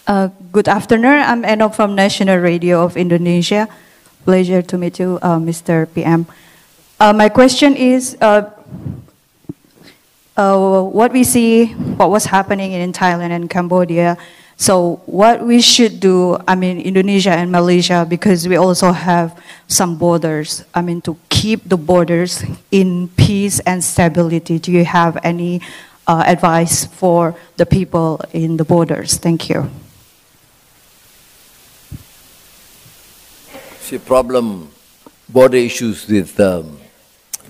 Good afternoon. I'm Eno from National Radio of Indonesia. Pleasure to meet you, Mr. PM. My question is, what we see, what was happening in Thailand and Cambodia. So what we should do, I mean, Indonesia and Malaysia, because we also have some borders, I mean, to keep the borders in peace and stability. Do you have any advice for the people in the borders? Thank you. See, border issues with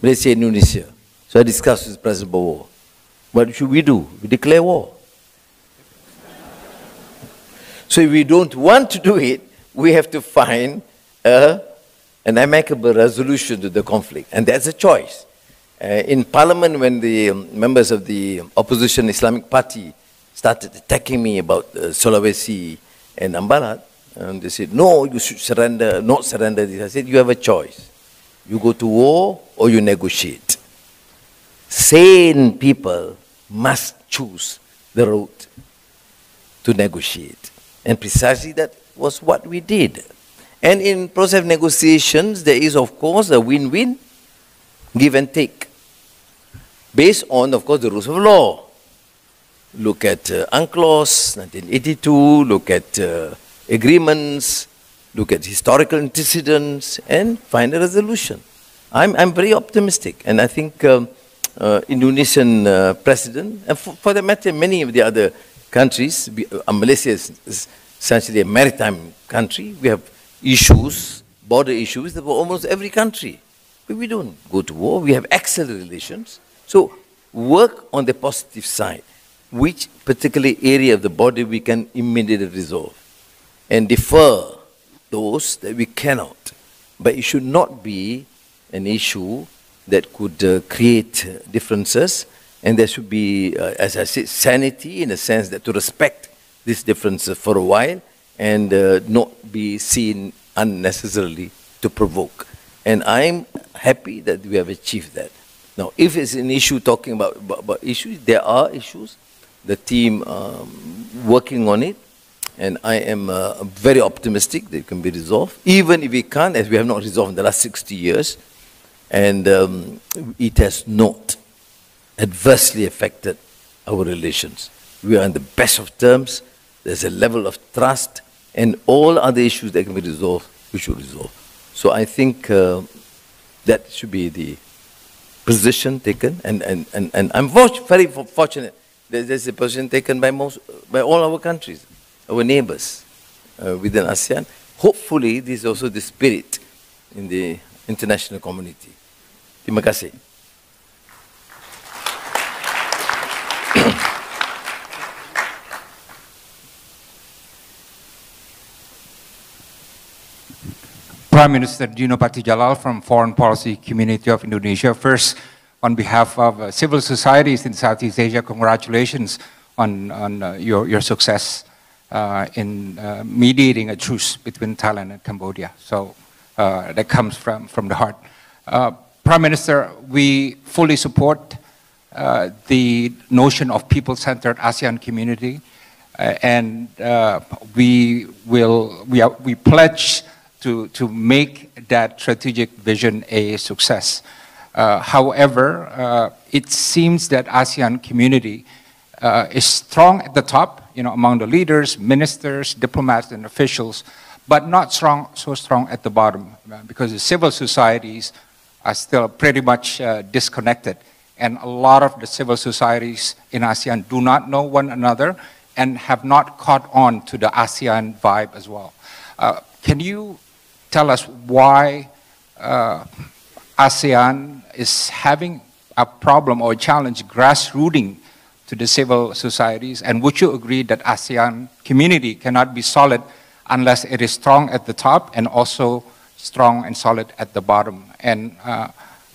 Malaysia and Indonesia. So I discussed with President Bowo. What should we do? We declare war. So if we don't want to do it, we have to find an amicable resolution to the conflict. And that's a choice. In Parliament, when the members of the opposition Islamic Party started attacking me about Sulawesi and Ambalat, and they said, no, you should surrender, not surrender this. I said, you have a choice. You go to war or you negotiate. Sane people must choose the road to negotiate. And precisely that was what we did. And in process of negotiations, there is, of course, a win-win, give and take, based on, of course, the rules of law. Look at UNCLOS, 1982, look at agreements, look at historical antecedents, and find a resolution. I'm very optimistic, and I think Indonesian president, and for that matter, many of the other countries, Malaysia is essentially a maritime country. We have issues, border issues, with almost every country. But we don't go to war. We have excellent relations. So work on the positive side. Which particular area of the border we can immediately resolve, and defer those that we cannot. But it should not be an issue that could create differences, and there should be, as I said, sanity in the sense that to respect these differences for a while and not be seen unnecessarily to provoke. And I'm happy that we have achieved that. Now, if it's an issue talking about issues, there are issues. The team working on it, and I am very optimistic that it can be resolved, even if we can't, as we have not resolved in the last 60 years, and it has not adversely affected our relations. We are in the best of terms, there's a level of trust, and all other issues that can be resolved, we should resolve. So I think that should be the position taken, and I'm very fortunate that there's a position taken by all our countries, our neighbors within ASEAN. Hopefully, this is also the spirit in the international community. Terima kasih. Prime Minister Dino Patijalal from Foreign Policy Community of Indonesia. First, on behalf of civil societies in Southeast Asia, congratulations on your success in mediating a truce between Thailand and Cambodia. So that comes from the heart. Prime Minister, we fully support the notion of people-centered ASEAN community, and we pledge to make that strategic vision a success. However, it seems that ASEAN community is strong at the top, among the leaders, ministers, diplomats, and officials, but not so strong at the bottom, because the civil societies are still pretty much disconnected. And a lot of the civil societies in ASEAN do not know one another and have not caught on to the ASEAN vibe as well. Can you tell us why ASEAN is having a problem or a challenge grassrooting to the civil societies? And would you agree that ASEAN community cannot be solid unless it is strong at the top and also strong and solid at the bottom? And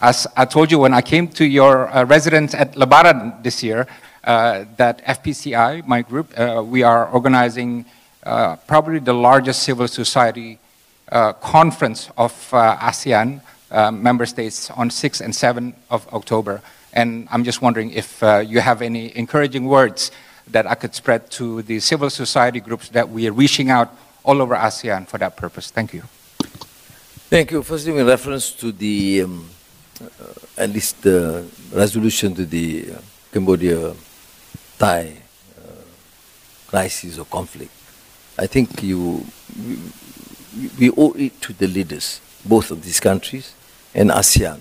as I told you when I came to your residence at Lebaran this year, that FPCI, my group, we are organizing probably the largest civil society conference of ASEAN member states on 6 and 7 of October. And I'm just wondering if you have any encouraging words that I could spread to the civil society groups that we are reaching out all over ASEAN for that purpose? Thank you. Thank you. Firstly, in reference to the, at least the resolution to the Cambodia-Thai crisis or conflict, I think we owe it to the leaders, both of these countries and ASEAN,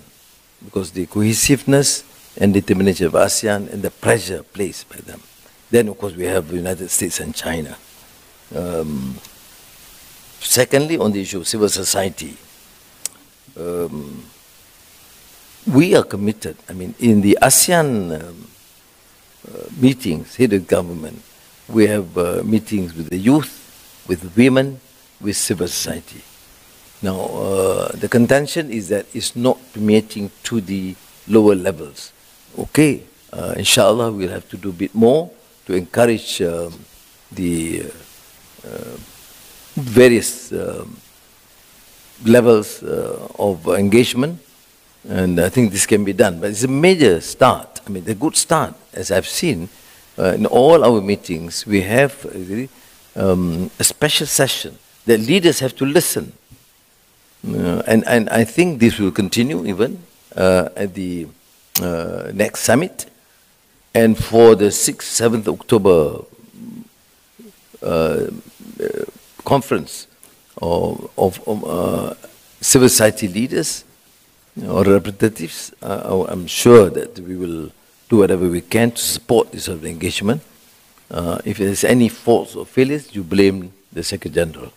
because the cohesiveness and determination of ASEAN and the pressure placed by them. Then, of course, we have the United States and China. Secondly, on the issue of civil society, we are committed. I mean, in the ASEAN meetings, headed government, we have meetings with the youth, with women, with civil society. Now, the contention is that it's not permeating to the lower levels. Okay, inshallah, we'll have to do a bit more to encourage the various levels of engagement, and I think this can be done. But it's a major start. I mean, a good start, as I've seen in all our meetings. We have a special session that leaders have to listen, and I think this will continue even at the next summit, and for the 6th, 7th October conference of civil society leaders or representatives. I'm sure that we will do whatever we can to support this sort of engagement. If there's any faults or failures, you blame the Secretary General,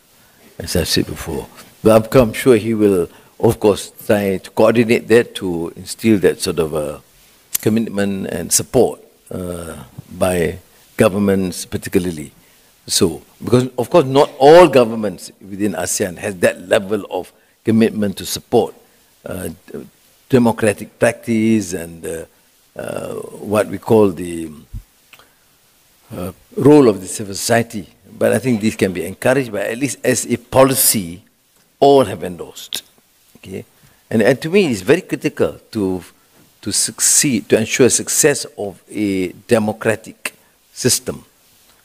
as I've said before. But I'm sure he will, of course, try to coordinate that, to instill that sort of commitment and support by governments particularly. So, because of course not all governments within ASEAN has that level of commitment to support democratic practice and what we call the role of the civil society. But I think this can be encouraged, by at least as a policy, all have endorsed. Okay, and to me it's very critical to succeed, to ensure success of a democratic system.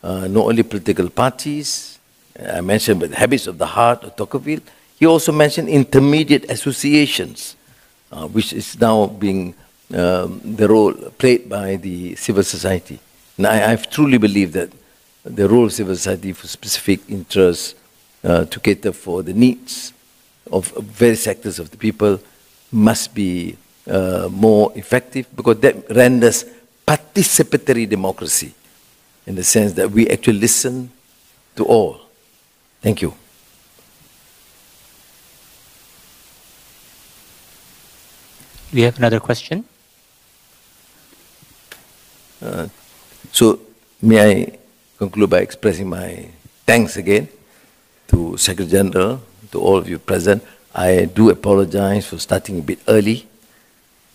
Not only political parties, I mentioned but the habits of the heart of Tocqueville, he also mentioned intermediate associations, which is now being the role played by the civil society. And I truly believe that the role of civil society for specific interests to cater for the needs of various sectors of the people must be more effective, because that renders participatory democracy, in the sense that we actually listen to all. Thank you. We have another question. So, may I conclude by expressing my thanks again to Secretary General, to all of you present. I do apologize for starting a bit early,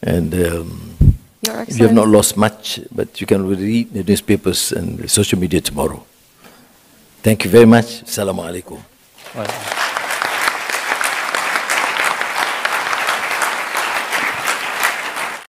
and you have not lost much, but you can read the newspapers and the social media tomorrow. Thank you very much. Assalamu alaikum.